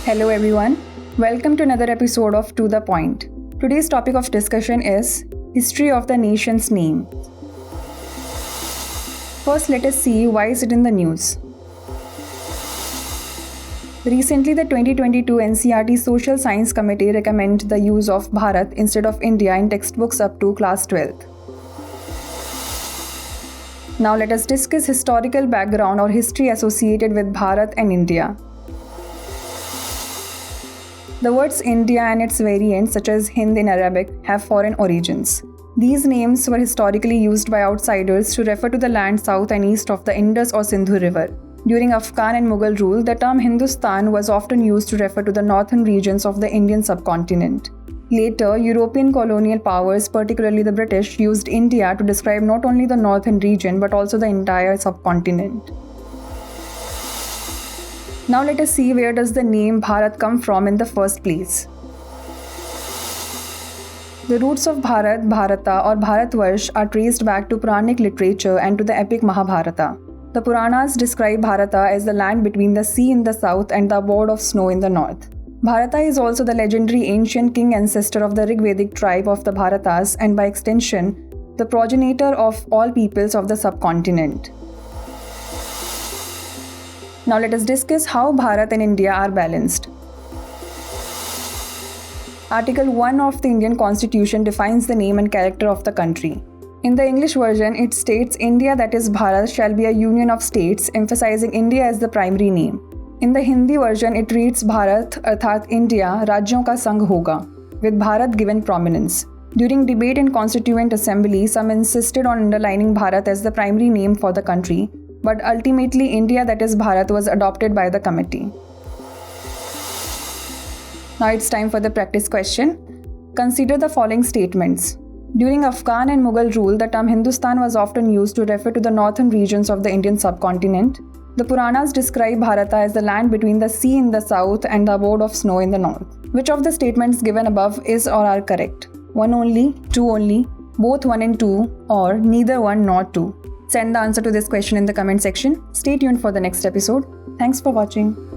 Hello everyone, welcome to another episode of To The Point. Today's topic of discussion is History of the Nation's Name. First, let us see why is it in the news. Recently, the 2022 NCERT Social Science Committee recommended the use of Bharat instead of India in textbooks up to class 12th. Now let us discuss historical background or history associated with Bharat and India. The words India and its variants such as Hind in Arabic have foreign origins. These names were historically used by outsiders to refer to the land south and east of the Indus or Sindhu River. During Afghan and Mughal rule, the term Hindustan was often used to refer to the northern regions of the Indian subcontinent. Later, European colonial powers, particularly the British, used India to describe not only the northern region but also the entire subcontinent. Now let us see where does the name Bharat come from in the first place. The roots of Bharat, Bharata or Bharatvarsh are traced back to Puranic literature and to the epic Mahabharata. The Puranas describe Bharata as the land between the sea in the south and the abode of snow in the north. Bharata is also the legendary ancient king ancestor of the Rigvedic tribe of the Bharatas and by extension, the progenitor of all peoples of the subcontinent. Now let us discuss how Bharat and India are balanced. Article 1 of the Indian Constitution defines the name and character of the country. In the English version, it states India, that is Bharat, shall be a union of states, emphasizing India as the primary name. In the Hindi version, it reads Bharat, arthat India, rajyon ka sangh hoga, with Bharat given prominence. During debate in Constituent Assembly, some insisted on underlining Bharat as the primary name for the country, but ultimately India, that is Bharat, was adopted by the committee. Now it's time for the practice question. Consider the following statements. During Afghan and Mughal rule, the term Hindustan was often used to refer to the northern regions of the Indian subcontinent. The Puranas describe Bharata as the land between the sea in the south and the abode of snow in the north. Which of the statements given above is or are correct? One only, two only, both one and two, or neither one nor two? Send the answer to this question in the comment section. Stay tuned for the next episode. Thanks for watching.